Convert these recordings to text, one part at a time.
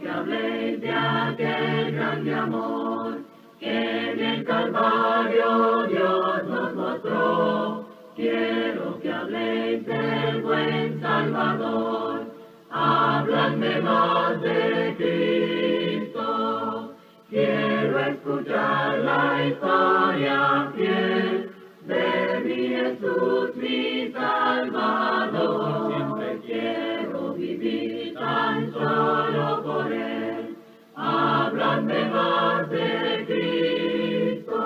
que habléis de aquel grande amor que en el Calvario Dios nos mostró. Quiero que habléis del buen Salvador, habladme más de Cristo. Quiero escuchar la historia fiel de mi Jesús, mi Salvador. Siempre quiero vivir tan solo por Él. Habladme más de Cristo.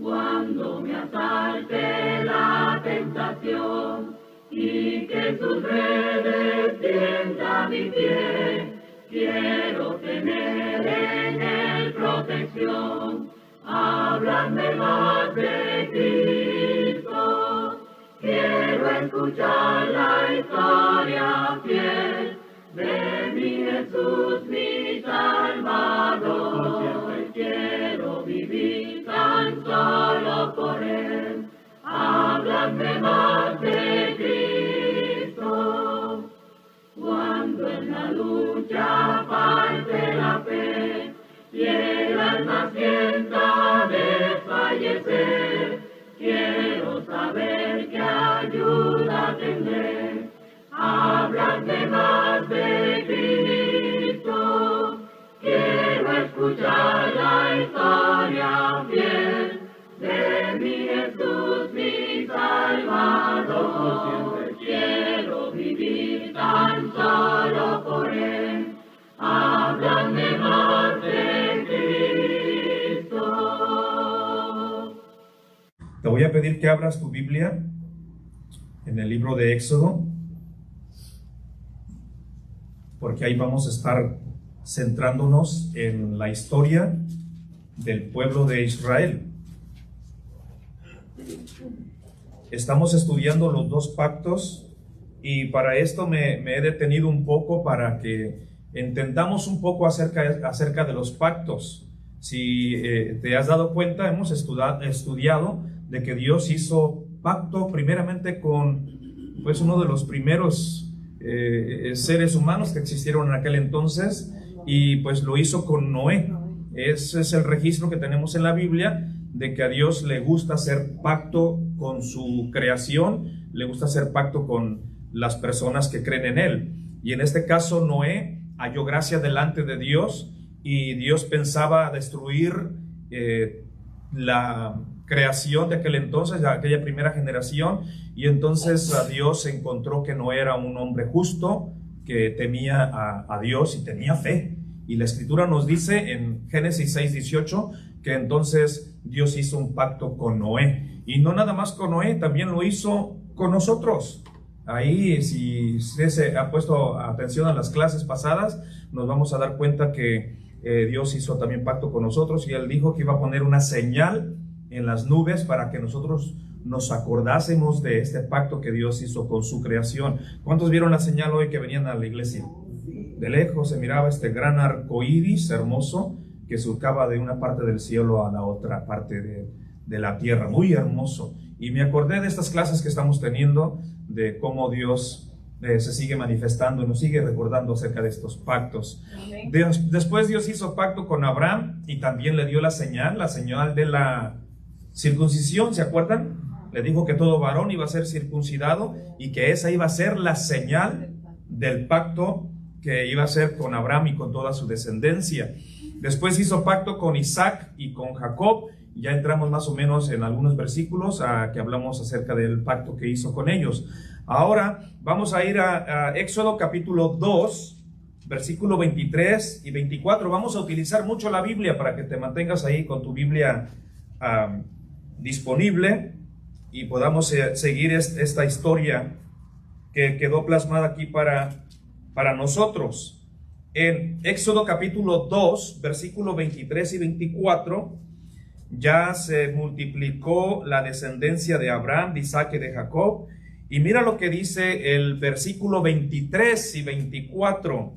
Cuando me asalte la tentación y que sus redes tienda mi pie, quiero tener en Él protección. Háblame más de Cristo. Quiero escuchar la historia fiel de mi Jesús, mi Salvador. Siempre quiero vivir tan solo por Él. Háblame más de Cristo. Cuando en la lucha falte la fe y el alma sienta desfallecer, quiero saber qué ayuda tendré. Háblame más de Cristo. Quiero escuchar la historia fiel de mi Jesús, mi Salvador. Siempre quiero vivir tan solo por Él. Háblame más de Cristo. Te voy a pedir que abras tu Biblia en el libro de Éxodo, porque ahí vamos a estar centrándonos en la historia del pueblo de Israel. Estamos estudiando los dos pactos y para esto me he detenido un poco para que entendamos un poco acerca de los pactos. Si te has dado cuenta, hemos estudiado de que Dios hizo pacto primeramente con uno de los primeros seres humanos que existieron en aquel entonces, y pues lo hizo con Noé. Ese es el registro que tenemos en la Biblia de que a Dios le gusta hacer pacto con su creación, le gusta hacer pacto con las personas que creen en Él. Y en este caso Noé halló gracia delante de Dios, y Dios pensaba destruir la creación de aquel entonces, aquella primera generación, y entonces a Dios encontró que Noé era un hombre justo, que temía a Dios y tenía fe. Y la Escritura nos dice en Génesis 6:18 que entonces Dios hizo un pacto con Noé. Y no nada más con Noé, también lo hizo con nosotros. Ahí, si usted se ha puesto atención a las clases pasadas, nos vamos a dar cuenta que Dios hizo también pacto con nosotros, y Él dijo que iba a poner una señal en las nubes para que nosotros nos acordásemos de este pacto que Dios hizo con su creación. ¿Cuántos vieron la señal hoy que venían a la iglesia? De lejos se miraba este gran arco iris hermoso que surcaba de una parte del cielo a la otra parte de la tierra. Muy hermoso. Y me acordé de estas clases que estamos teniendo, de cómo Dios se sigue manifestando y nos sigue recordando acerca de estos pactos. Después Dios hizo pacto con Abraham y también le dio la señal de la circuncisión. ¿Se acuerdan? Le dijo que todo varón iba a ser circuncidado y que esa iba a ser la señal del pacto que iba a ser con Abraham y con toda su descendencia. Después hizo pacto con Isaac y con Jacob. Ya entramos más o menos en algunos versículos que hablamos acerca del pacto que hizo con ellos. Ahora vamos a ir a Éxodo capítulo 2, versículo 23 y 24. Vamos a utilizar mucho la Biblia para que te mantengas ahí con tu Biblia disponible y podamos seguir esta historia que quedó plasmada aquí para nosotros. En Éxodo capítulo 2, versículo 23 y 24, ya se multiplicó la descendencia de Abraham, de Isaac y de Jacob. Y mira lo que dice el versículo 23 y 24.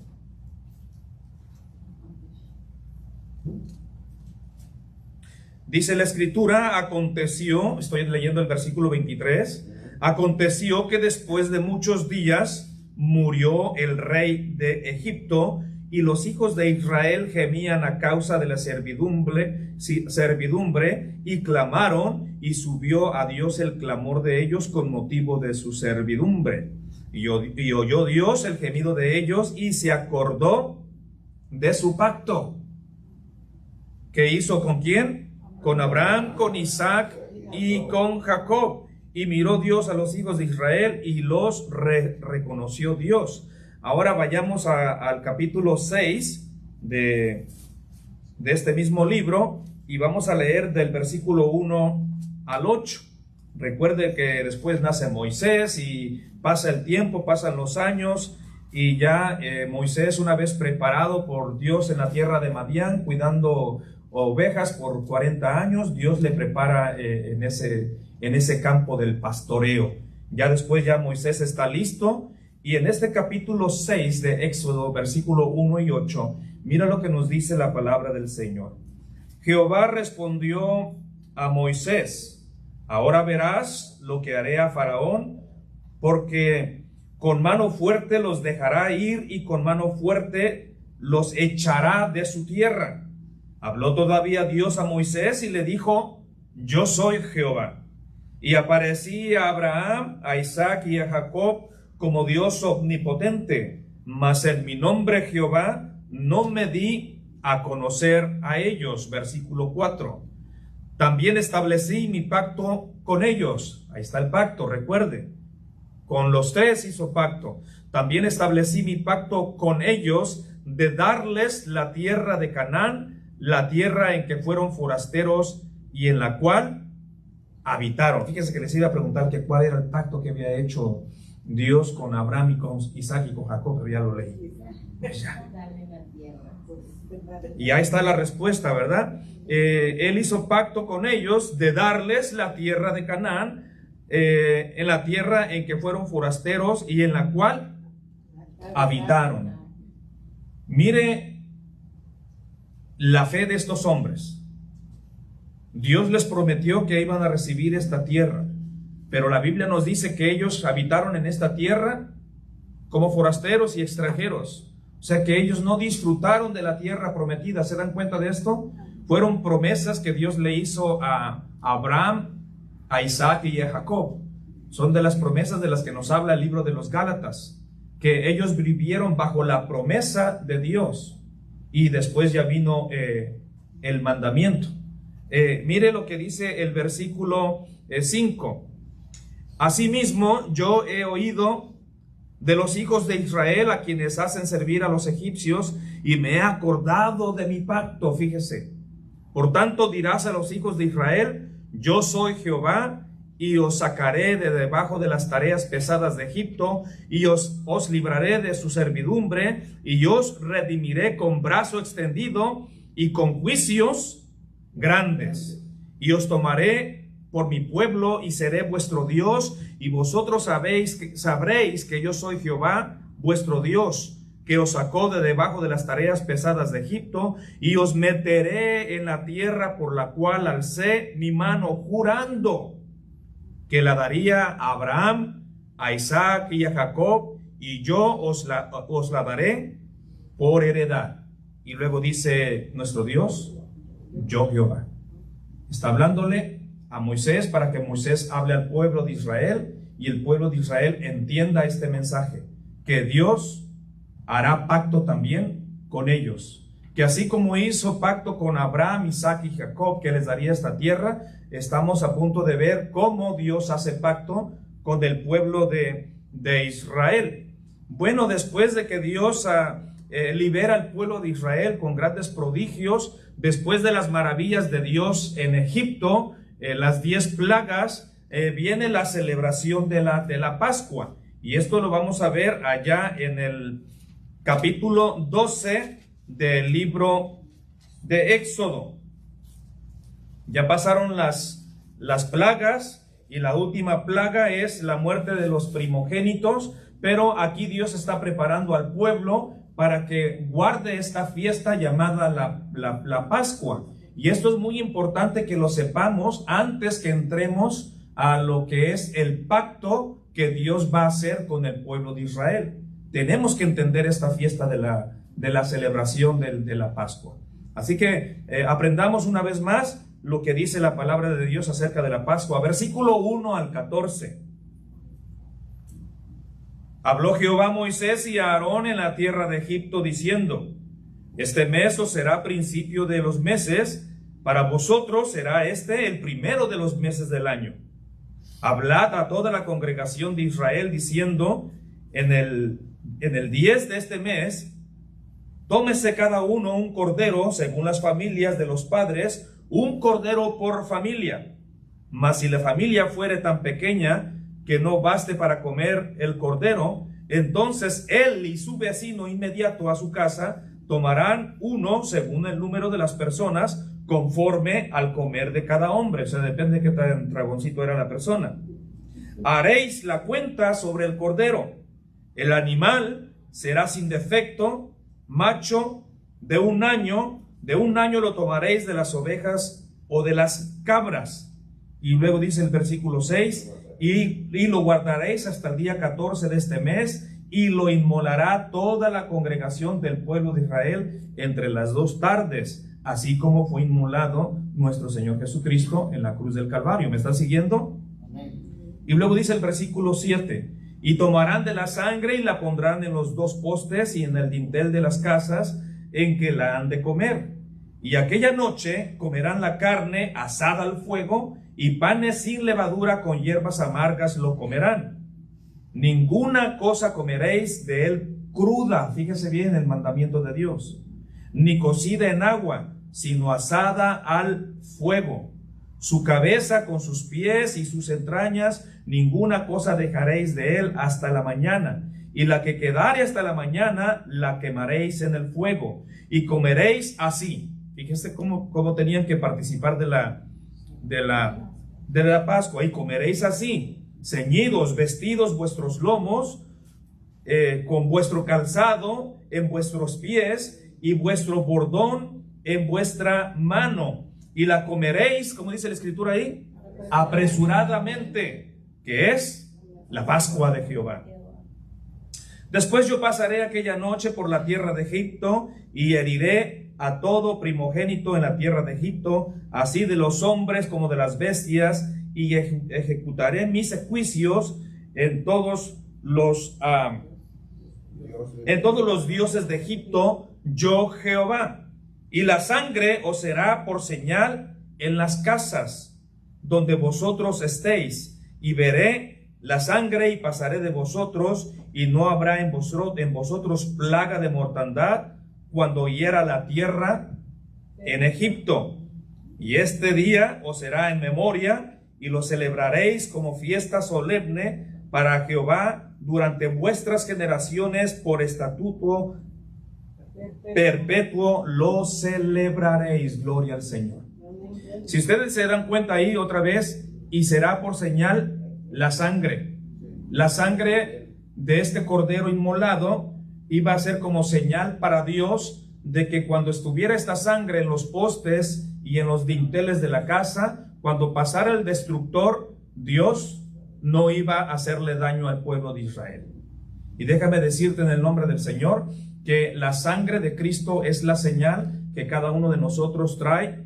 Dice la Escritura, aconteció, estoy leyendo el versículo 23, aconteció que después de muchos días murió el rey de Egipto y los hijos de Israel gemían a causa de la servidumbre, y clamaron, y subió a Dios el clamor de ellos con motivo de su servidumbre. Y oyó Dios el gemido de ellos, y se acordó de su pacto. ¿Qué hizo con quién? Con Abraham, con Isaac y con Jacob. Y miró Dios a los hijos de Israel y los reconoció Dios. Ahora vayamos al capítulo 6 de este mismo libro y vamos a leer del versículo 1 al 8. Recuerde que después nace Moisés y pasa el tiempo, pasan los años y ya Moisés, una vez preparado por Dios en la tierra de Madián, cuidando ovejas por 40 años, Dios le prepara en ese campo del pastoreo. Ya después ya Moisés está listo. Y en este capítulo 6 de Éxodo, versículo 1 y 8, mira lo que nos dice la palabra del Señor. Jehová respondió a Moisés: ahora verás lo que haré a Faraón, porque con mano fuerte los dejará ir y con mano fuerte los echará de su tierra. Habló todavía Dios a Moisés y le dijo: yo soy Jehová. Y aparecí a Abraham, a Isaac y a Jacob como Dios omnipotente, mas en mi nombre Jehová no me di a conocer a ellos. Versículo 4. También establecí mi pacto con ellos. Ahí está el pacto, recuerde. Con los tres hizo pacto. También establecí mi pacto con ellos de darles la tierra de Canaán, la tierra en que fueron forasteros y en la cual habitaron. Fíjense que les iba a preguntar que cuál era el pacto que había hecho Dios con Abraham y con Isaac y con Jacob, pero ya lo leí. Y ahí está la respuesta, ¿verdad? Él hizo pacto con ellos de darles la tierra de Canaán, en la tierra en que fueron forasteros y en la cual habitaron. Mire la fe de estos hombres. Dios les prometió que iban a recibir esta tierra. Pero la Biblia nos dice que ellos habitaron en esta tierra como forasteros y extranjeros. O sea que ellos no disfrutaron de la tierra prometida. ¿Se dan cuenta de esto? Fueron promesas que Dios le hizo a Abraham, a Isaac y a Jacob. Son de las promesas de las que nos habla el libro de los Gálatas. Que ellos vivieron bajo la promesa de Dios. Y después ya vino el mandamiento. Mire lo que dice el versículo 5. Asimismo, yo he oído de los hijos de Israel a quienes hacen servir a los egipcios y me he acordado de mi pacto. Fíjese. Por tanto dirás a los hijos de Israel: yo soy Jehová y os sacaré de debajo de las tareas pesadas de Egipto y os libraré de su servidumbre y os redimiré con brazo extendido y con juicios grandes. Y os tomaré por mi pueblo y seré vuestro Dios, y vosotros sabréis que yo soy Jehová, vuestro Dios, que os sacó de debajo de las tareas pesadas de Egipto, y os meteré en la tierra por la cual alcé mi mano, jurando que la daría a Abraham, a Isaac y a Jacob, y yo os la daré por heredad. Y luego dice nuestro Dios: yo Jehová. Está hablándole a Moisés para que Moisés hable al pueblo de Israel y el pueblo de Israel entienda este mensaje, que Dios hará pacto también con ellos, que así como hizo pacto con Abraham, Isaac y Jacob, que les daría esta tierra, estamos a punto de ver cómo Dios hace pacto con el pueblo de Israel. Bueno, después de que Dios libera al pueblo de Israel con grandes prodigios, después de las maravillas de Dios en Egipto, las 10 plagas, viene la celebración de la Pascua. Y esto lo vamos a ver allá en el capítulo 12 del libro de Éxodo. Ya pasaron las plagas y la última plaga es la muerte de los primogénitos, pero aquí Dios está preparando al pueblo para que guarde esta fiesta llamada la Pascua. Y esto es muy importante que lo sepamos antes que entremos a lo que es el pacto que Dios va a hacer con el pueblo de Israel. Tenemos que entender esta fiesta de de la celebración de la Pascua. Así que aprendamos una vez más lo que dice la palabra de Dios acerca de la Pascua. Versículo 1 al 14. Habló Jehová a Moisés y a Aarón en la tierra de Egipto, diciendo: este mes os será principio de los meses, para vosotros será este el primero de los meses del año. Hablad a toda la congregación de Israel, diciendo: en el 10 de este mes, tómese cada uno un cordero, según las familias de los padres, un cordero por familia. Mas si la familia fuere tan pequeña que no baste para comer el cordero, entonces él y su vecino inmediato a su casa tomarán uno según el número de las personas, conforme al comer de cada hombre. O sea, depende de qué tan dragoncito era la persona. Haréis la cuenta sobre el cordero. El animal será sin defecto, macho de un año lo tomaréis de las ovejas o de las cabras. Y luego dice el versículo 6, y lo guardaréis hasta el día 14 de este mes, y lo inmolará toda la congregación del pueblo de Israel entre las 2 tardes, así como fue inmolado nuestro Señor Jesucristo en la cruz del Calvario. ¿Me están siguiendo? Amén. Y luego dice el versículo 7, y tomarán de la sangre y la pondrán en los 2 postes y en el dintel de las casas en que la han de comer. Y aquella noche comerán la carne asada al fuego, y panes sin levadura con hierbas amargas lo comerán. Ninguna cosa comeréis de él cruda, fíjese bien el mandamiento de Dios, ni cocida en agua, sino asada al fuego. Su cabeza con sus pies y sus entrañas, ninguna cosa dejaréis de él hasta la mañana. Y la que quedare hasta la mañana, la quemaréis en el fuego. Y comeréis así. Fíjese cómo tenían que participar de la Pascua. Y comeréis así, ceñidos, vestidos vuestros lomos, con vuestro calzado en vuestros pies, y vuestro bordón en vuestra mano. Y la comeréis, como dice la escritura ahí, apresuradamente, que es la Pascua de Jehová. Después yo pasaré aquella noche por la tierra de Egipto, y heriré a todo primogénito en la tierra de Egipto, así de los hombres como de las bestias, y ejecutaré mis juicios en todos los dioses de Egipto, yo Jehová. Y la sangre os será por señal en las casas donde vosotros estéis, y veré la sangre y pasaré de vosotros, y no habrá en vosotros plaga de mortandad cuando hiera la tierra en Egipto. Y este día os será en memoria, y lo celebraréis como fiesta solemne para Jehová durante vuestras generaciones, por estatuto perpetuo lo celebraréis. Gloria al Señor. Si ustedes se dan cuenta ahí otra vez, y será por señal la sangre de este cordero inmolado iba a ser como señal para Dios de que cuando estuviera esta sangre en los postes y en los dinteles de la casa, cuando pasara el destructor, Dios no iba a hacerle daño al pueblo de Israel. Y déjame decirte en el nombre del Señor que la sangre de Cristo es la señal que cada uno de nosotros trae,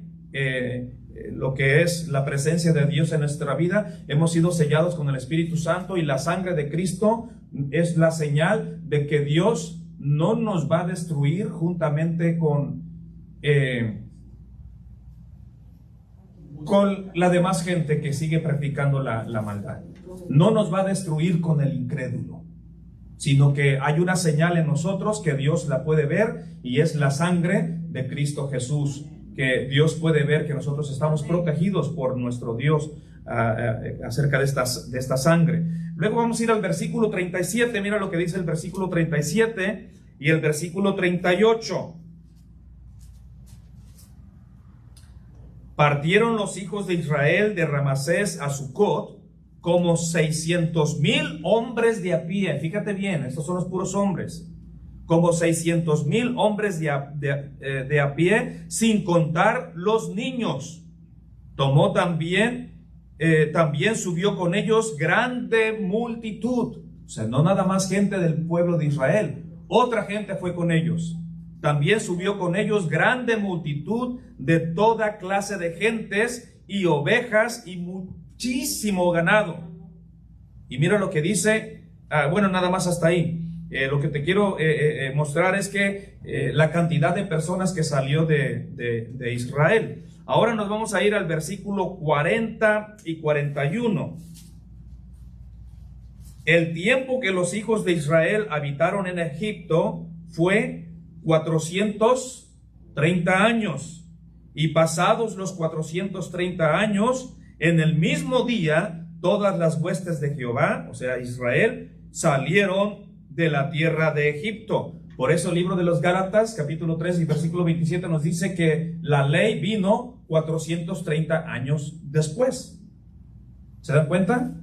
lo que es la presencia de Dios en nuestra vida. Hemos sido sellados con el Espíritu Santo, y la sangre de Cristo es la señal de que Dios no nos va a destruir juntamente con la demás gente que sigue practicando la maldad. No nos va a destruir con el incrédulo, sino que hay una señal en nosotros que Dios la puede ver, y es la sangre de Cristo Jesús, que Dios puede ver que nosotros estamos protegidos por nuestro Dios acerca de esta sangre. Luego vamos a ir al versículo 37, mira lo que dice el versículo 37 y el versículo 38. Partieron los hijos de Israel de Ramasés a Sucot como 600,000 hombres de a pie. Fíjate bien, estos son los puros hombres. Como 600,000 hombres de a pie, sin contar los niños. Tomó también subió con ellos grande multitud. O sea, no nada más gente del pueblo de Israel, otra gente fue con ellos. También subió con ellos grande multitud de toda clase de gentes y ovejas y muchísimo ganado. Y mira lo que dice, bueno, nada más hasta ahí. Lo que te quiero mostrar es que la cantidad de personas que salió de Israel. Ahora nos vamos a ir al versículo 40 y 41. El tiempo que los hijos de Israel habitaron en Egipto fue 430 años. Y pasados los 430 años, en el mismo día, todas las huestes de Jehová, o sea, Israel, salieron de la tierra de Egipto. Por eso el libro de los Gálatas, capítulo 3 y versículo 27, nos dice que la ley vino 430 años después. ¿Se dan cuenta?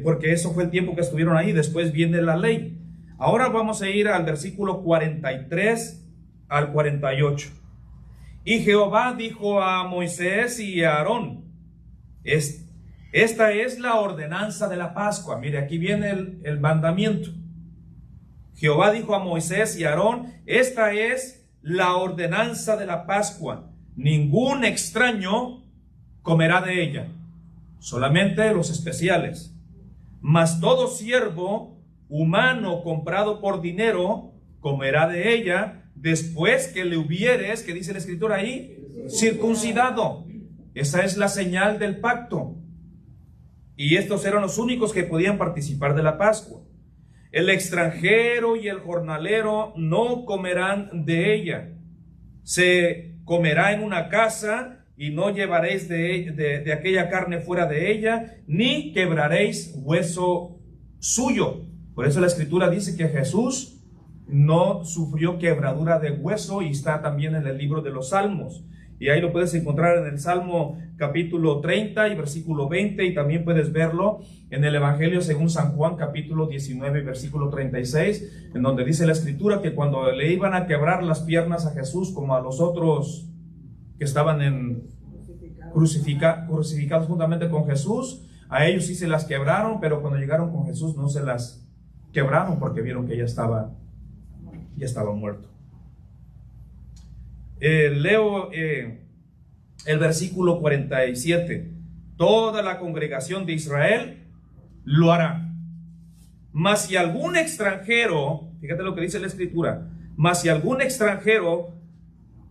Porque eso fue el tiempo que estuvieron ahí. Después viene la ley. Ahora vamos a ir al versículo 43 al 48. Y Jehová dijo a Moisés y a Aarón: esta es la ordenanza de la Pascua. Mire, aquí viene el mandamiento. Jehová dijo a Moisés y a Aarón: esta es la ordenanza de la Pascua. Ningún extraño comerá de ella, solamente los especiales. Mas todo siervo humano comprado por dinero comerá de ella después que le hubieres, que dice la escritura ahí, circuncidado. Esa es la señal del pacto. Y estos eran los únicos que podían participar de la Pascua. El extranjero y el jornalero no comerán de ella. Se comerá en una casa, y no llevaréis de aquella carne fuera de ella, ni quebraréis hueso suyo. Por eso la escritura dice que Jesús no sufrió quebradura de hueso, y está también en el libro de los Salmos. Y ahí lo puedes encontrar en el Salmo capítulo 30 y versículo 20, y también puedes verlo en el Evangelio según San Juan capítulo 19 y versículo 36, en donde dice la escritura que cuando le iban a quebrar las piernas a Jesús, como a los otros que estaban crucificados juntamente con Jesús, a ellos sí se las quebraron, pero cuando llegaron con Jesús no se las quebraron porque vieron que ya estaba muerto. Leo el versículo 47. Toda la congregación de Israel lo hará. Mas si algún extranjero, fíjate lo que dice la escritura, mas si algún extranjero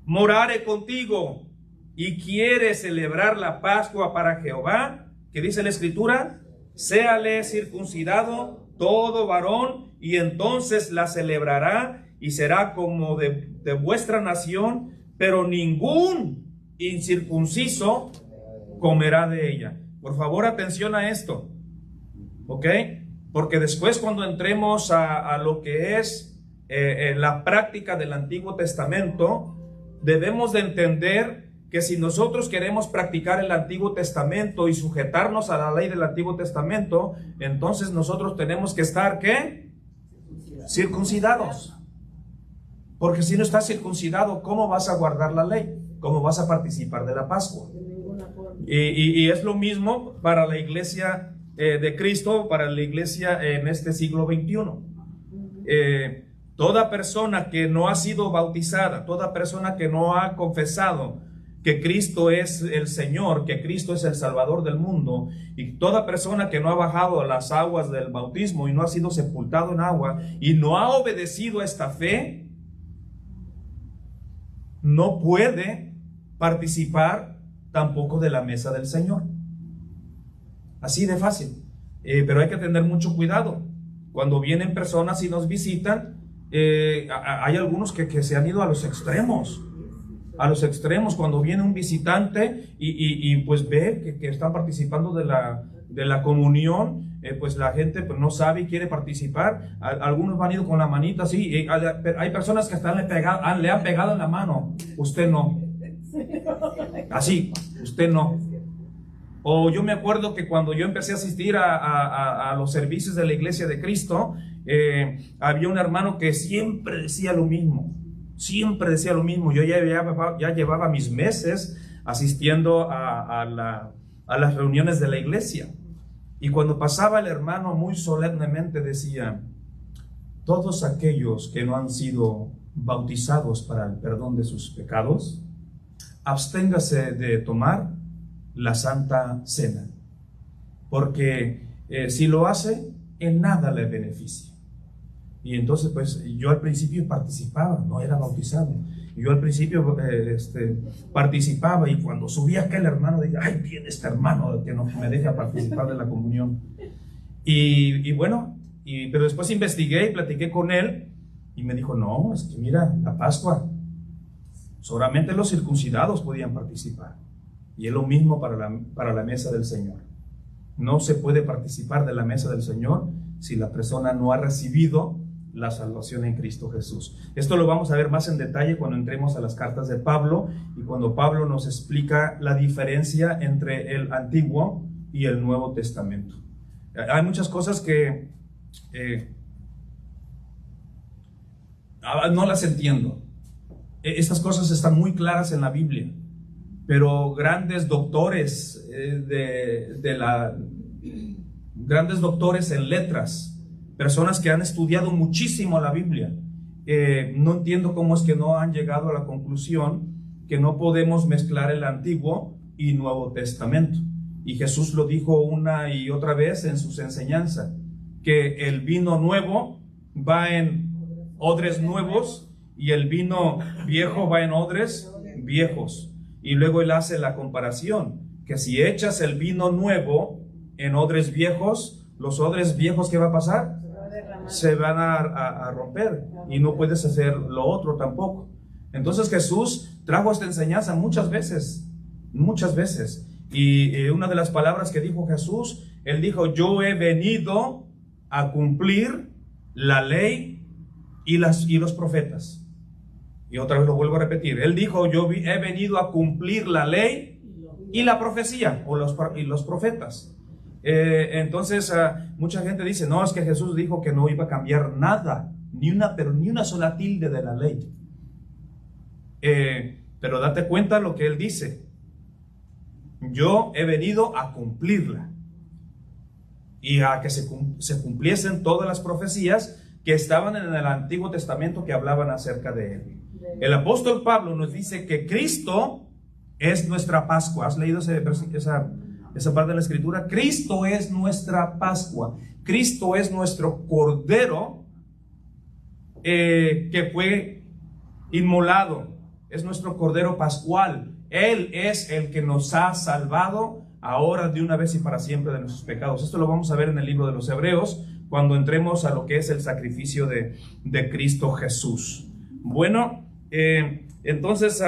morare contigo y quiere celebrar la Pascua para Jehová, que dice la escritura, séale circuncidado todo varón, y entonces la celebrará y será como de vuestra nación, pero ningún incircunciso comerá de ella. Por favor, atención a esto, ¿ok? Porque después, cuando entremos a lo que es la práctica del Antiguo Testamento, debemos de entender que si nosotros queremos practicar el Antiguo Testamento y sujetarnos a la ley del Antiguo Testamento, entonces nosotros tenemos que estar, ¿qué? Circuncidados. Porque si no estás circuncidado, ¿cómo vas a guardar la ley? ¿Cómo vas a participar de la Pascua? Y es lo mismo para la iglesia de Cristo, para la iglesia en este siglo XXI. Toda persona que no ha sido bautizada, toda persona que no ha confesado que Cristo es el Señor, que Cristo es el Salvador del mundo, y toda persona que no ha bajado a las aguas del bautismo y no ha sido sepultado en agua y no ha obedecido a esta fe, no puede participar tampoco de la mesa del Señor. Así de fácil. Pero hay que tener mucho cuidado. Cuando vienen personas y nos visitan, hay algunos que se han ido a los extremos. A los extremos, cuando viene un visitante y pues ve que están participando de la comunión, pues la gente pues no sabe y quiere participar. Algunos han ido con la manita así, hay personas que hasta le han pegado en la mano. Usted no. Así, usted no. O yo me acuerdo que cuando yo empecé a asistir a los servicios de la Iglesia de Cristo, había un hermano que siempre decía lo mismo. Siempre decía lo mismo. Yo ya llevaba mis meses asistiendo a las reuniones de la iglesia. Y cuando pasaba el hermano, muy solemnemente decía: todos aquellos que no han sido bautizados para el perdón de sus pecados, absténgase de tomar la Santa Cena, porque si lo hace, en nada le beneficia. Y entonces, pues, yo al principio participaba, no era bautizado. Yo al principio participaba, y cuando subía aquel hermano, dije, ay, viene este hermano que no me deja participar de la comunión. Pero después investigué y platiqué con él, y me dijo, no, es que mira, la Pascua, solamente los circuncidados podían participar. Y es lo mismo para la mesa del Señor. No se puede participar de la mesa del Señor si la persona no ha recibido la salvación en Cristo Jesús. Esto lo vamos a ver más en detalle cuando entremos a las cartas de Pablo, y cuando Pablo nos explica la diferencia entre el Antiguo y el Nuevo Testamento. Hay muchas cosas que no las entiendo. Estas cosas están muy claras en la Biblia, pero grandes doctores grandes doctores en letras, personas que han estudiado muchísimo la Biblia, no entiendo cómo es que no han llegado a la conclusión que no podemos mezclar el Antiguo y Nuevo Testamento. Y Jesús lo dijo una y otra vez en sus enseñanzas, que el vino nuevo va en odres nuevos y el vino viejo va en odres viejos. Y luego él hace la comparación, que si echas el vino nuevo en odres viejos, los odres viejos, ¿qué va a pasar? Se van a romper, y no puedes hacer lo otro tampoco. Entonces Jesús trajo esta enseñanza muchas veces. Y una de las palabras que dijo Jesús, él dijo, yo he venido a cumplir la ley y los profetas. Y otra vez lo vuelvo a repetir, él dijo, yo he venido a cumplir la ley y la profecía, y los profetas. Entonces mucha gente dice, no, es que Jesús dijo que no iba a cambiar nada, ni una sola tilde de la ley. Pero date cuenta lo que él dice, yo he venido a cumplirla, y a que se cumpliesen todas las profecías que estaban en el Antiguo Testamento que hablaban acerca de él. El apóstol Pablo nos dice que Cristo es nuestra Pascua. ¿Has leído esa parte de la Escritura? Cristo es nuestra Pascua. Cristo es nuestro Cordero que fue inmolado. Es nuestro Cordero Pascual. Él es el que nos ha salvado ahora de una vez y para siempre de nuestros pecados. Esto lo vamos a ver en el libro de los Hebreos, cuando entremos a lo que es el sacrificio de Cristo Jesús. Bueno, entonces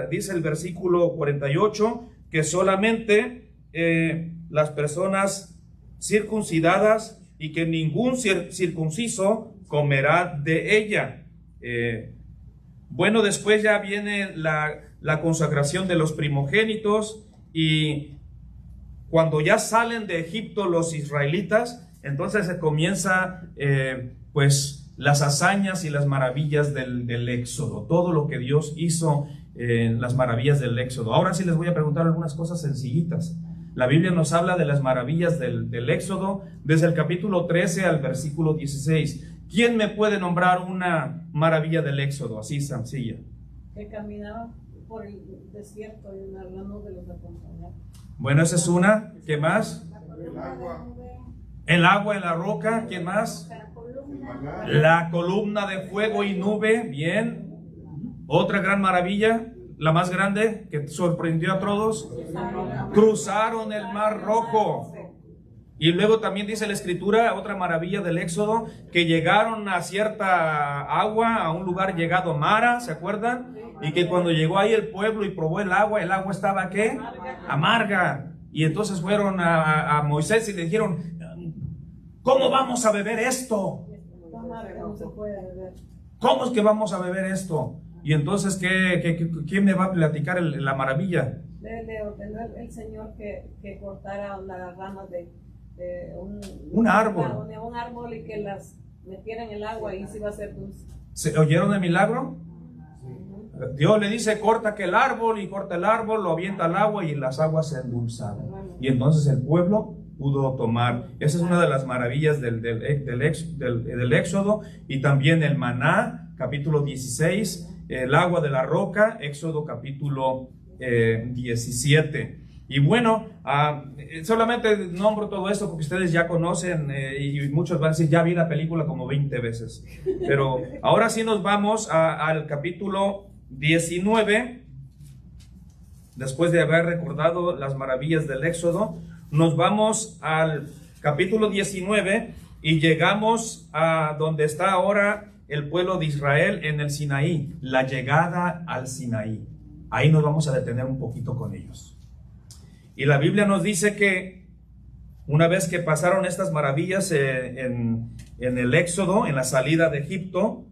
dice el versículo 48 que solamente las personas circuncidadas y que ningún circunciso comerá de ella. Bueno, después ya viene la consagración de los primogénitos, y cuando ya salen de Egipto los israelitas, entonces se comienza pues las hazañas y las maravillas del Éxodo, todo lo que Dios hizo en las maravillas del Éxodo. Ahora sí les voy a preguntar algunas cosas sencillitas. La Biblia nos habla de las maravillas del Éxodo desde el capítulo 13 al versículo 16. ¿Quién me puede nombrar una maravilla del Éxodo así sencilla? Que caminaba por el desierto y una gran nube los acompañaba. Bueno, esa es una. ¿Qué más? El agua en la roca. ¿Quién más? La columna de fuego y nube. Bien. Otra gran maravilla, la más grande, que sorprendió a todos. Cruzaron el mar Rojo. Y luego también dice la Escritura, otra maravilla del Éxodo, que llegaron a cierta agua, a un lugar llegado Mara, ¿se acuerdan? Y que cuando llegó ahí el pueblo y probó el agua estaba ¿qué? Amarga. Y entonces fueron a Moisés y le dijeron, ¿cómo vamos a beber esto? ¿Cómo es que vamos a beber esto? Y entonces, ¿quién me va a platicar la maravilla? Le ordenó el Señor que cortara las ramas de un árbol. Un árbol, y que las metiera en el agua, y se iba a hacer dulce. ¿Se oyeron el milagro? Dios le dice, corta que el árbol, y corta el árbol, lo avienta al agua y las aguas se endulzaron. Y entonces el pueblo pudo tomar. Esa es una de las maravillas del Éxodo, y también el maná, capítulo 16, el agua de la roca, Éxodo capítulo 17. Y bueno, solamente nombro todo esto porque ustedes ya conocen, y muchos van a decir, ya vi la película como 20 veces. Pero ahora sí nos vamos al capítulo 19. Después de haber recordado las maravillas del Éxodo, nos vamos al capítulo 19 y llegamos a donde está ahora el pueblo de Israel en el Sinaí, la llegada al Sinaí. Ahí nos vamos a detener un poquito con ellos. Y la Biblia nos dice que una vez que pasaron estas maravillas en el Éxodo, en la salida de Egipto,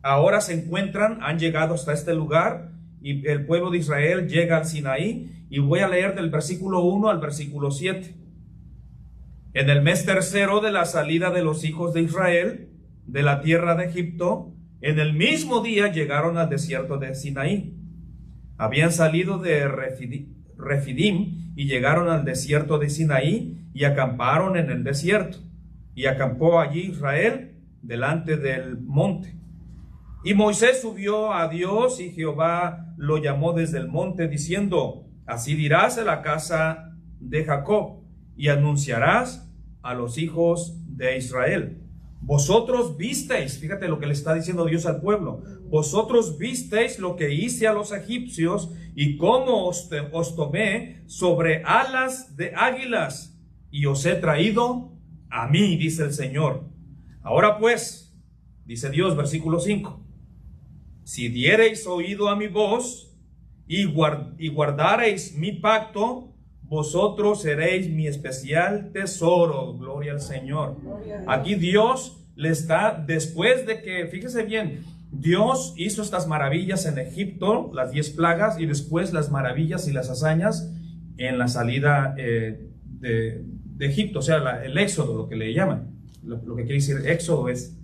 ahora se encuentran, han llegado hasta este lugar, y el pueblo de Israel llega al Sinaí, y voy a leer del versículo 1 al versículo 7. En el mes tercero de la salida de los hijos de Israel de la tierra de Egipto, en el mismo día llegaron al desierto de Sinaí. Habían salido de Refidim y llegaron al desierto de Sinaí y acamparon en el desierto. Y acampó allí Israel delante del monte. Y Moisés subió a Dios, y Jehová lo llamó desde el monte, diciendo: así dirás a la casa de Jacob, y anunciarás a los hijos de Israel: vosotros visteis, fíjate lo que le está diciendo Dios al pueblo, vosotros visteis lo que hice a los egipcios, y cómo os tomé sobre alas de águilas, y os he traído a mí, dice el Señor. Ahora pues, dice Dios, versículo 5, si diereis oído a mi voz y guardareis mi pacto, vosotros seréis mi especial tesoro. Gloria al Señor. Aquí Dios le está, después de que, fíjese bien, Dios hizo estas maravillas en Egipto, las 10 plagas, y después las maravillas y las hazañas en la salida de Egipto, o sea, el éxodo, lo que le llaman. Lo que quiere decir éxodo es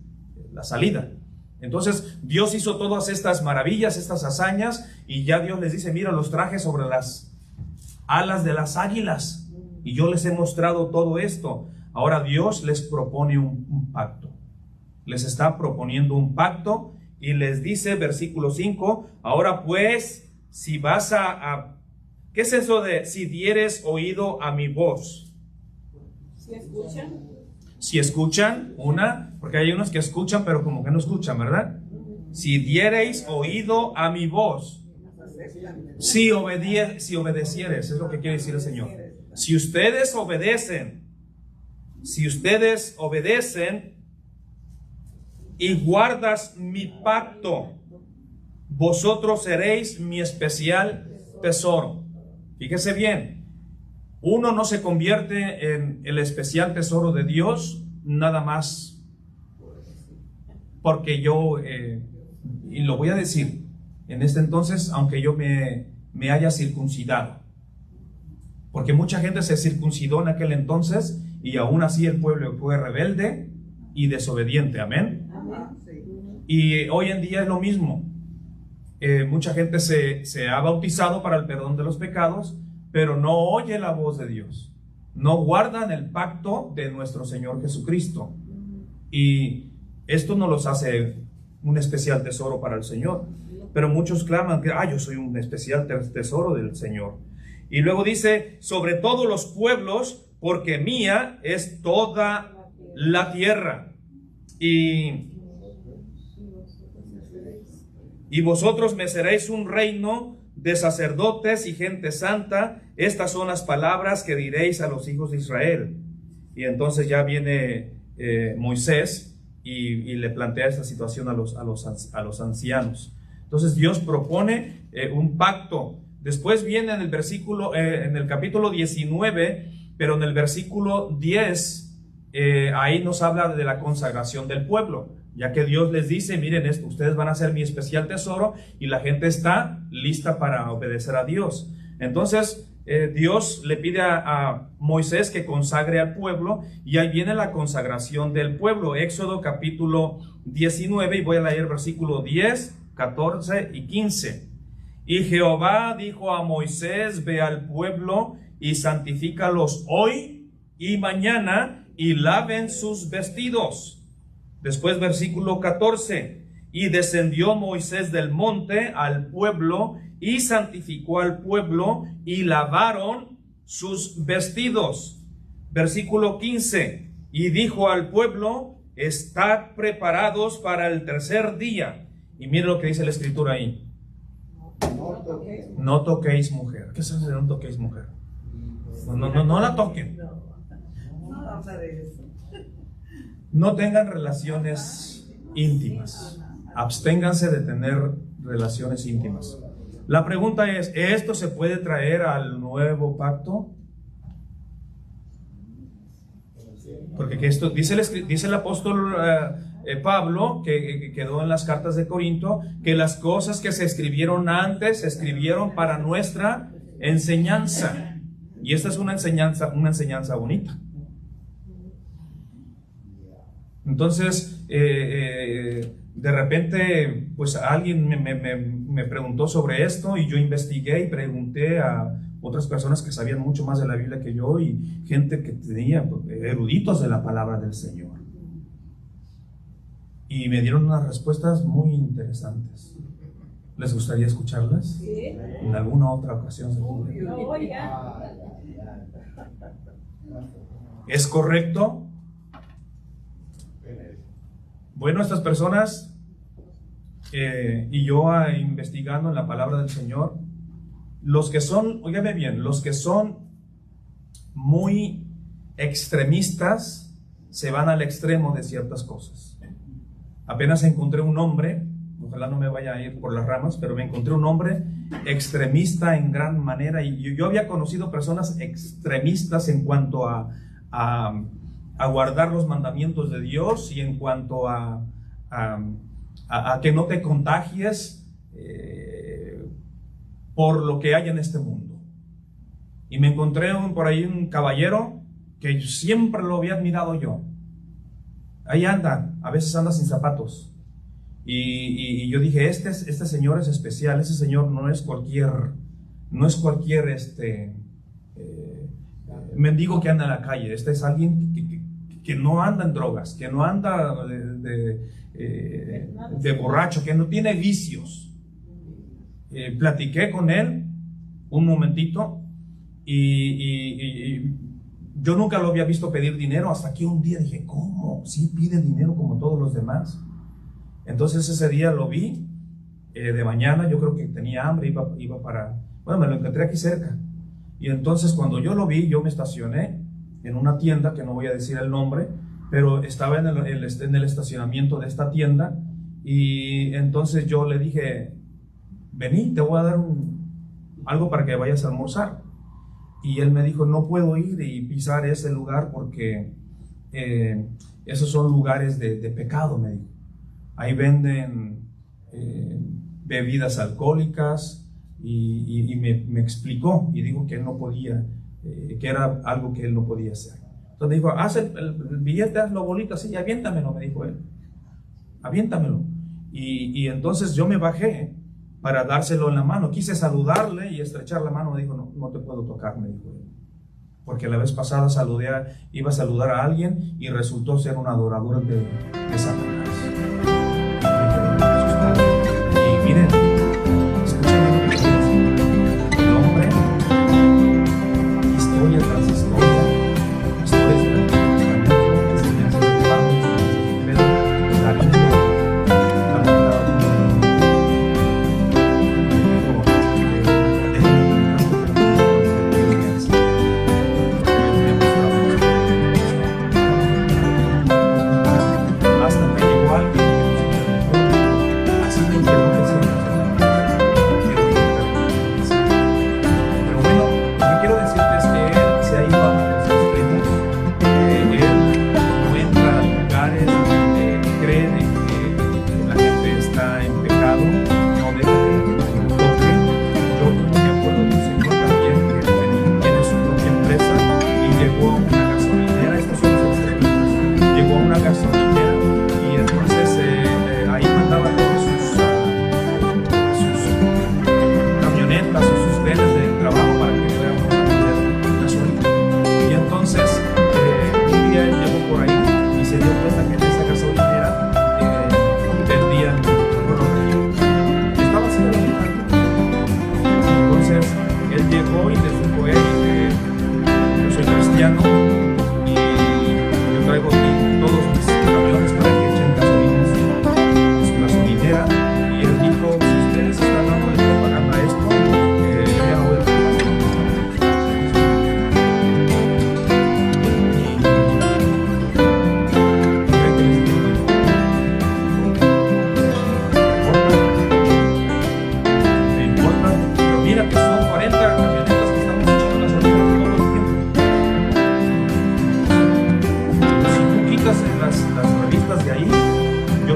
la salida. Entonces Dios hizo todas estas maravillas, estas hazañas, y ya Dios les dice: mira, los traje sobre las alas de las águilas, y yo les he mostrado todo esto. Ahora Dios les propone un pacto. Les está proponiendo un pacto, y les dice, versículo 5, ahora pues, si vas ¿qué es eso de si dieres oído a mi voz? Si escuchan. Si escuchan, porque hay unos que escuchan, pero como que no escuchan, ¿verdad? Si diereis oído a mi voz, si obedecieres, es lo que quiere decir el Señor. Si ustedes obedecen y guardas mi pacto, vosotros seréis mi especial tesoro. Fíjese bien, uno no se convierte en el especial tesoro de Dios nada más porque yo, y lo voy a decir, en este entonces, aunque yo me haya circuncidado, porque mucha gente se circuncidó en aquel entonces, y aún así el pueblo fue rebelde y desobediente. Amén. Y hoy en día es lo mismo. Mucha gente se ha bautizado para el perdón de los pecados, pero no oye la voz de Dios, no guardan el pacto de nuestro Señor Jesucristo, y esto no los hace un especial tesoro para el Señor. Pero muchos claman que yo soy un especial tesoro del Señor. Y luego dice: sobre todos los pueblos, porque mía es toda la tierra, y vosotros me seréis un reino de sacerdotes y gente santa. Estas son las palabras que diréis a los hijos de Israel. Y entonces ya viene Moisés y le plantea esta situación a los ancianos. Entonces Dios propone un pacto. Después viene en el capítulo 19, pero en el versículo 10, ahí nos habla de la consagración del pueblo, ya que Dios les dice: miren esto, ustedes van a ser mi especial tesoro, y la gente está lista para obedecer a Dios. Entonces Dios le pide a Moisés que consagre al pueblo, y ahí viene la consagración del pueblo. Éxodo capítulo 19, y voy a leer versículo 10, 14 y 15. Y Jehová dijo a Moisés: ve al pueblo y santifícalos hoy y mañana y laven sus vestidos. Después versículo 14. Y descendió Moisés del monte al pueblo y santificó al pueblo y lavaron sus vestidos. Versículo 15. Y dijo al pueblo: estad preparados para el tercer día. Y mire lo que dice la escritura ahí. No toquéis mujer. ¿Qué es eso de no toquéis mujer? No la toquen. No tengan relaciones íntimas. Absténganse de tener relaciones íntimas. La pregunta es: ¿esto se puede traer al nuevo pacto? Porque que esto dice el apóstol Pablo, que quedó en las cartas de Corinto, que las cosas que se escribieron antes se escribieron para nuestra enseñanza. Y esta es una enseñanza bonita. Entonces, de repente, pues alguien me preguntó sobre esto y yo investigué y pregunté a otras personas que sabían mucho más de la Biblia que yo y gente que tenía eruditos de la palabra del Señor. Y me dieron unas respuestas muy interesantes. ¿Les gustaría escucharlas? Sí. En alguna otra ocasión. ¿Es correcto? Bueno, estas personas y yo investigando en la palabra del Señor, los que son, óigame bien, los que son muy extremistas se van al extremo de ciertas cosas. Apenas encontré un hombre, ojalá no me vaya a ir por las ramas, pero me encontré un hombre extremista en gran manera, y yo había conocido personas extremistas en cuanto a guardar los mandamientos de Dios y en cuanto a que no te contagies por lo que hay en este mundo. Y me encontré por ahí un caballero que siempre lo había admirado yo. Ahí anda, a veces anda sin zapatos. Y yo dije, este señor es especial, ese señor no es cualquier mendigo que anda en la calle. Este es alguien que no anda en drogas, que no anda de borracho, que no tiene vicios. Platiqué con él un momentito y yo nunca lo había visto pedir dinero hasta que un día dije, ¿cómo? ¿Sí pide dinero como todos los demás? Entonces ese día lo vi de mañana, yo creo que tenía hambre, iba para... Bueno, me lo encontré aquí cerca. Y entonces cuando yo lo vi, yo me estacioné en una tienda, que no voy a decir el nombre, pero estaba en el estacionamiento de esta tienda, y entonces yo le dije, vení, te voy a dar algo para que vayas a almorzar. Y él me dijo, no puedo ir y pisar ese lugar porque esos son lugares de pecado, me dijo. Ahí venden bebidas alcohólicas y me explicó y dijo que él no podía, que era algo que él no podía hacer. Entonces me dijo, haz el billete, hazlo bonito así y aviéntamelo, me dijo él. Aviéntamelo. Y entonces yo me bajé para dárselo en la mano. Quise saludarle y estrechar la mano. Me dijo, no te puedo tocar, me dijo él. Porque la vez pasada iba a saludar a alguien y resultó ser un adorador de Satanás. Y miren, escúchenme lo que quiero decir. El hombre, historia tras historia, historias de la enseñanzas de Pablo, enseñanzas de Pedro, la Biblia, hasta que llegó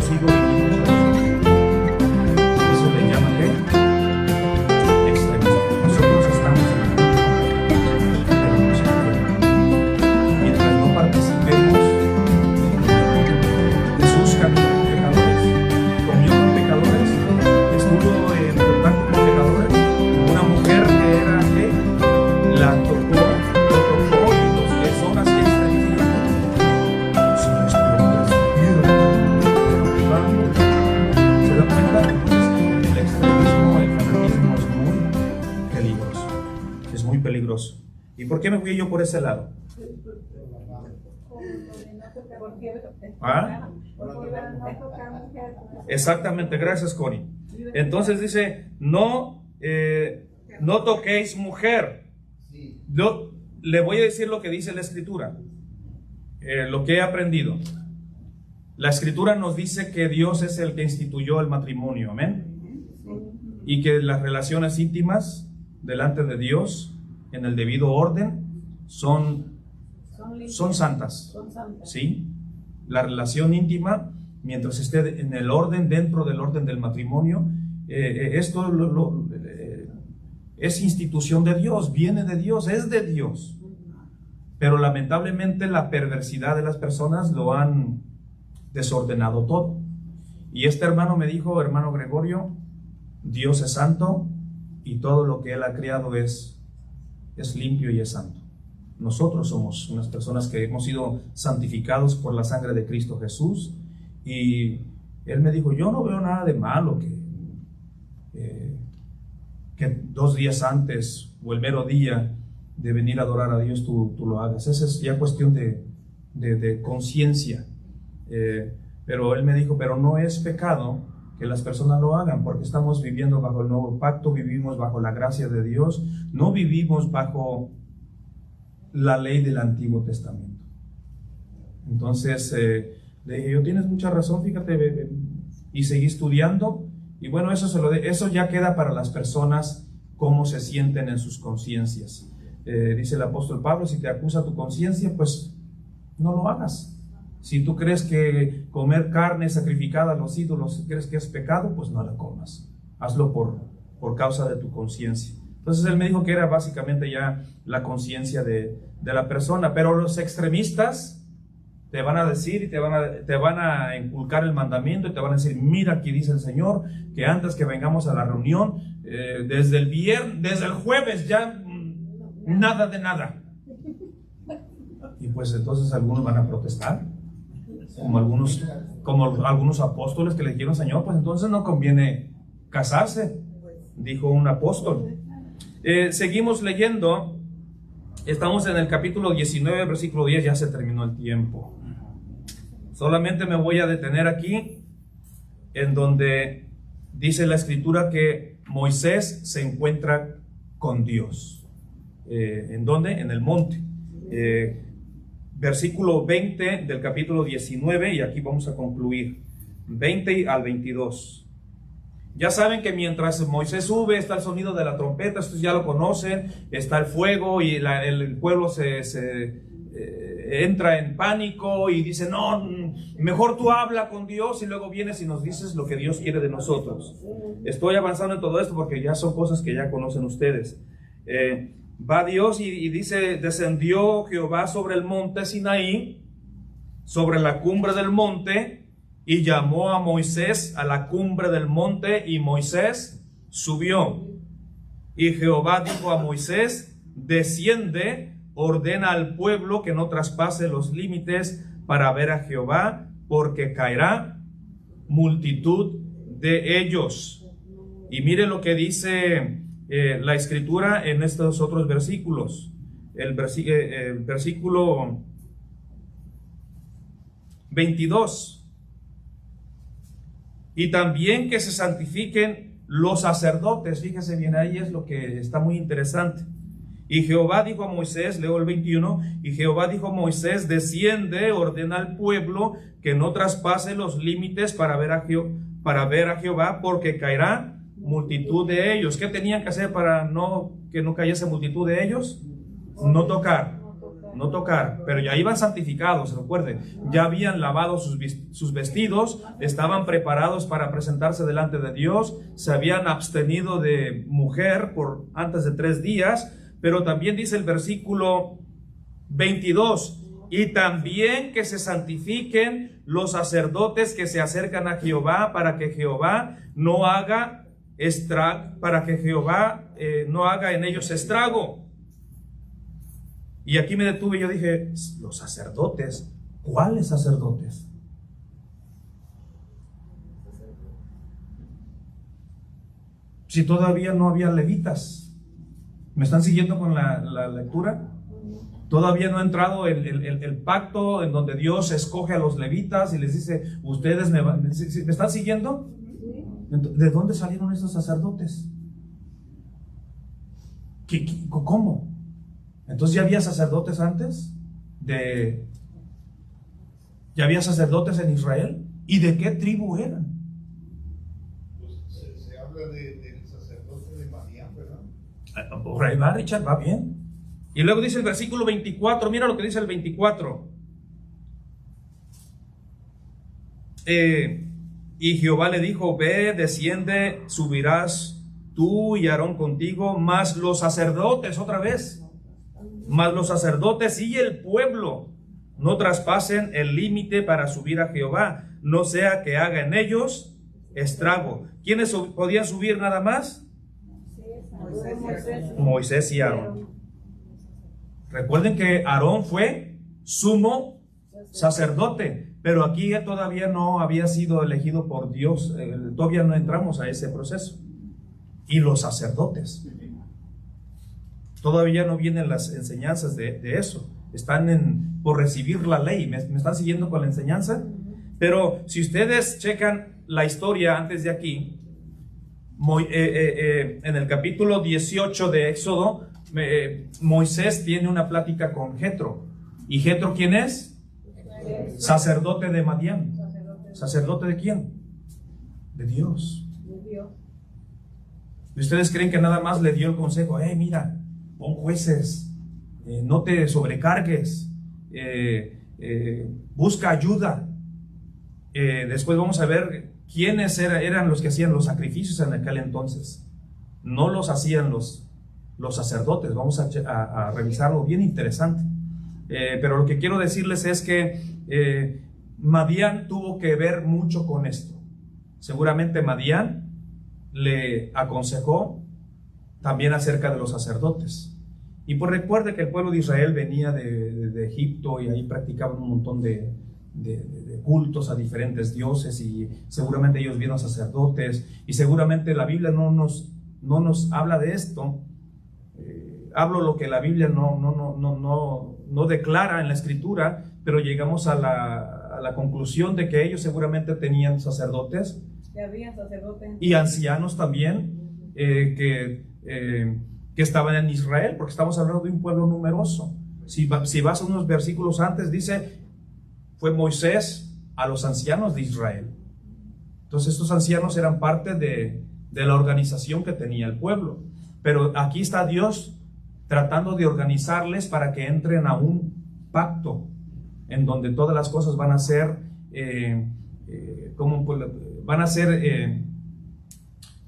Dios sigo viviendo. Eso le llama ¿qué? Extremismo. Nosotros estamos en el mientras no participemos. Jesús caminó con pecadores, comió con pecadores, estuvo en contacto con pecadores. Una mujer que era ¿qué? La tocó y los que son así extremistas. ¿Se dan cuenta? El extremismo, el fanatismo es muy peligroso. Es muy peligroso. ¿Y por qué me fui yo por ese lado? ¿Ah? Exactamente, gracias Connie. Entonces dice, no toquéis mujer. Yo le voy a decir lo que dice la Escritura, lo que he aprendido. La Escritura nos dice que Dios es el que instituyó el matrimonio, amén. Y que las relaciones íntimas delante de Dios, en el debido orden, son santas. ¿Sí? La relación íntima, mientras esté en el orden, dentro del orden del matrimonio, esto es institución de Dios, viene de Dios, es de Dios. Pero lamentablemente la perversidad de las personas lo han desordenado todo. Y este hermano me dijo, hermano Gregorio, Dios es santo y todo lo que Él ha creado es limpio y es santo. Nosotros somos unas personas que hemos sido santificados por la sangre de Cristo Jesús, y Él me dijo, yo no veo nada de malo que 2 días antes o el mero día de venir a adorar a Dios tú lo hagas. Esa es ya cuestión de conciencia. Pero Él me dijo, pero no es pecado que las personas lo hagan, porque estamos viviendo bajo el nuevo pacto, vivimos bajo la gracia de Dios, no vivimos bajo la ley del Antiguo Testamento. Entonces le dije, yo tienes mucha razón, fíjate, y seguí estudiando, y bueno, eso ya queda para las personas, cómo se sienten en sus conciencias. Dice el apóstol Pablo, si te acusa tu conciencia, pues no lo hagas. Si tú crees que comer carne sacrificada a los ídolos, crees que es pecado, pues no la comas. Hazlo por causa de tu conciencia. Entonces él me dijo que era básicamente ya la conciencia de la persona. Pero los extremistas te van a decir y te van a inculcar el mandamiento y te van a decir, mira, aquí dice el Señor que antes que vengamos a la reunión, desde el jueves ya nada de nada. Y pues entonces algunos van a protestar, como algunos apóstoles que le dijeron, Señor, pues entonces no conviene casarse, dijo un apóstol. Seguimos leyendo, estamos en el capítulo 19, versículo 10, ya se terminó el tiempo. Solamente me voy a detener aquí, en donde dice la Escritura que Moisés se encuentra con Dios. ¿En dónde? En el monte. Versículo 20 del capítulo 19, y aquí vamos a concluir, 20 al 22. Ya saben que mientras Moisés sube, está el sonido de la trompeta, estos ya lo conocen, está el fuego y el pueblo entra en pánico y dice, no, mejor tú habla con Dios y luego vienes y nos dices lo que Dios quiere de nosotros. Estoy avanzando en todo esto porque ya son cosas que ya conocen ustedes. Va Dios y dice, descendió Jehová sobre el monte Sinaí, sobre la cumbre del monte, y llamó a Moisés a la cumbre del monte, y Moisés subió. Y Jehová dijo a Moisés, desciende, ordena al pueblo que no traspase los límites para ver a Jehová, porque caerá multitud de ellos. Y mire lo que dice la Escritura en estos otros versículos. El versículo 22. Y también que se santifiquen los sacerdotes. Fíjese bien, ahí es lo que está muy interesante. Y Jehová dijo a Moisés, leo el 21, y Jehová dijo a Moisés, desciende, ordena al pueblo que no traspase los límites para ver a Jehová, porque caerá multitud de ellos. ¿Qué tenían que hacer para que no cayese multitud de ellos? No tocar. no tocar, pero ya iban santificados, recuerden, ya habían lavado sus vestidos, estaban preparados para presentarse delante de Dios, se habían abstenido de mujer por antes de 3 días, pero también dice el versículo 22, y también que se santifiquen los sacerdotes que se acercan a Jehová, para que Jehová no haga no haga en ellos estrago. Y aquí me detuve y yo dije, los sacerdotes, ¿cuáles sacerdotes? Si todavía no había levitas. ¿Me están siguiendo con la lectura? Todavía no ha entrado el pacto en donde Dios escoge a los levitas y les dice, ustedes ¿me están siguiendo? ¿De dónde salieron esos sacerdotes? ¿Cómo? Entonces, ¿ya había sacerdotes antes? ¿Ya había sacerdotes en Israel? ¿Y de qué tribu eran? Pues se habla del sacerdote de Madián, ¿verdad? Por ahí va, Richard, va bien. Y luego dice el versículo 24, mira lo que dice el 24. Y Jehová le dijo, ve, desciende, subirás tú y Aarón contigo, más los sacerdotes, otra vez, más los sacerdotes y el pueblo no traspasen el límite para subir a Jehová, no sea que haga en ellos estrago. ¿Quiénes podían subir nada más? Moisés y Aarón. Recuerden que Aarón fue sumo sacerdote, pero aquí todavía no había sido elegido por Dios, todavía no entramos a ese proceso. Y los sacerdotes, todavía no vienen las enseñanzas de eso, están por recibir la ley. ¿Me están siguiendo con la enseñanza? Pero si ustedes checan la historia antes de aquí, en el capítulo 18 de Éxodo, Moisés tiene una plática con Jetro. ¿Y Jetro quién es? Sacerdote de Madián. ¿Sacerdote de quién? De Dios. ¿Y ustedes creen que nada más le dio el consejo? Mira, pon jueces, no te sobrecargues, busca ayuda. Después vamos a ver quiénes eran los que hacían los sacrificios en aquel entonces. No los hacían los sacerdotes. Vamos a revisarlo, bien interesante. Pero lo que quiero decirles es que Madián tuvo que ver mucho con esto. Seguramente Madián le aconsejó también acerca de los sacerdotes. Y pues recuerde que el pueblo de Israel venía de Egipto y ahí practicaban un montón de cultos a diferentes dioses, y seguramente ellos vieron sacerdotes, y seguramente la Biblia no nos habla de esto. Hablo lo que la Biblia no declara en la Escritura, pero llegamos a la conclusión de que ellos seguramente tenían sacerdotes y ancianos también que estaban en Israel, porque estamos hablando de un pueblo numeroso. Si vas a unos versículos antes, dice, fue Moisés a los ancianos de Israel. Entonces estos ancianos eran parte de la organización que tenía el pueblo. Pero aquí está Dios tratando de organizarles para que entren a un pacto en donde todas las cosas van a ser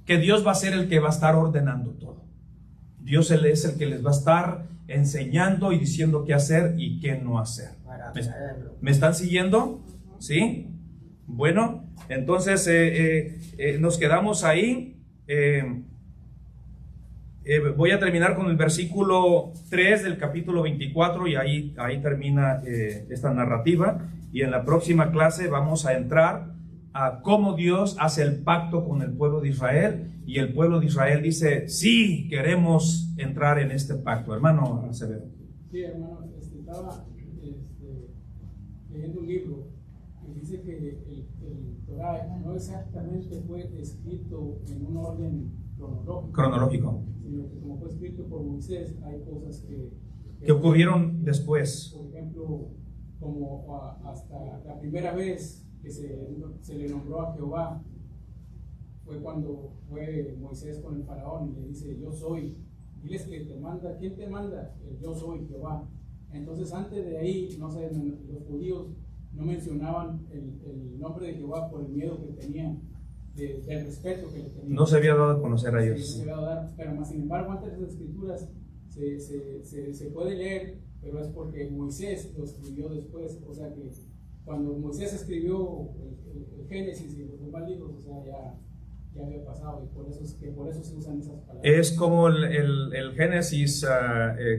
que Dios va a ser el que va a estar ordenando todo. Dios es el que les va a estar enseñando y diciendo qué hacer y qué no hacer. ¿Me están siguiendo? ¿Sí? Bueno, entonces nos quedamos ahí. Voy a terminar con el versículo 3 del capítulo 24 y ahí termina esta narrativa, y en la próxima clase vamos a entrar a cómo Dios hace el pacto con el pueblo de Israel, y el pueblo de Israel dice, sí, queremos entrar en este pacto. Hermano Acevedo. Sí, hermano, estaba leyendo un libro que dice que el Torah no exactamente fue escrito en un orden cronológico, sino que como fue escrito por Moisés, hay cosas que ocurrieron después. Por ejemplo, como hasta la primera vez que se le nombró a Jehová fue cuando fue Moisés con el faraón y le dice, yo soy. Diles que te manda, ¿quién te manda? El yo soy Jehová. Entonces antes de ahí, no sé, los judíos no mencionaban el nombre de Jehová por el miedo que tenían, del respeto que le tenían. No se había dado a conocer a Sí, ellos. no se había dado a dar, pero más sin embargo antes de las escrituras se puede leer, pero es porque Moisés lo escribió después, o sea que cuando Moisés escribió el Génesis y los demás libros, o sea, ya había pasado, y por eso se usan esas palabras. Es como el Génesis,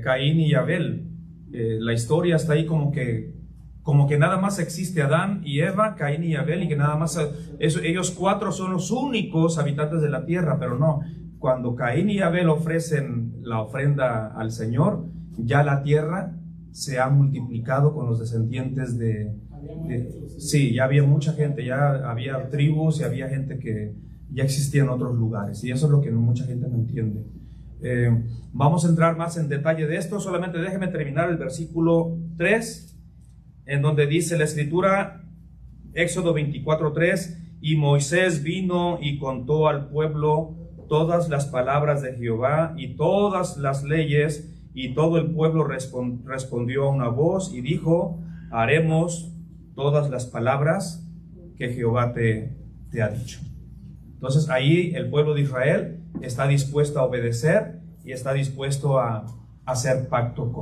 Caín y Abel. La historia está ahí como que nada más existe Adán y Eva, Caín y Abel, y que nada más ellos cuatro son los únicos habitantes de la tierra, pero no. Cuando Caín y Abel ofrecen la ofrenda al Señor, ya la tierra se ha multiplicado con los descendientes sí, ya había mucha gente, ya había tribus y había gente que ya existía en otros lugares, y eso es lo que mucha gente no entiende. Vamos a entrar más en detalle de esto, solamente déjeme terminar el versículo 3, en donde dice la escritura, Éxodo 24:3, y Moisés vino y contó al pueblo todas las palabras de Jehová y todas las leyes, y todo el pueblo respondió a una voz y dijo, haremos todas las palabras que Jehová te ha dicho. Entonces ahí el pueblo de Israel está dispuesto a obedecer y está dispuesto a hacer pacto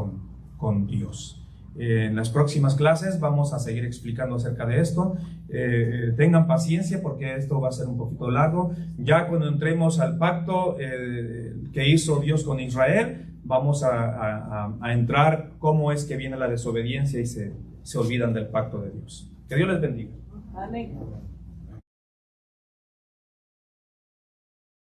con Dios. En las próximas clases vamos a seguir explicando acerca de esto. Tengan paciencia porque esto va a ser un poquito largo. Ya cuando entremos al pacto que hizo Dios con Israel, vamos a entrar cómo es que viene la desobediencia y se olvidan del pacto de Dios. Que Dios les bendiga. Amén.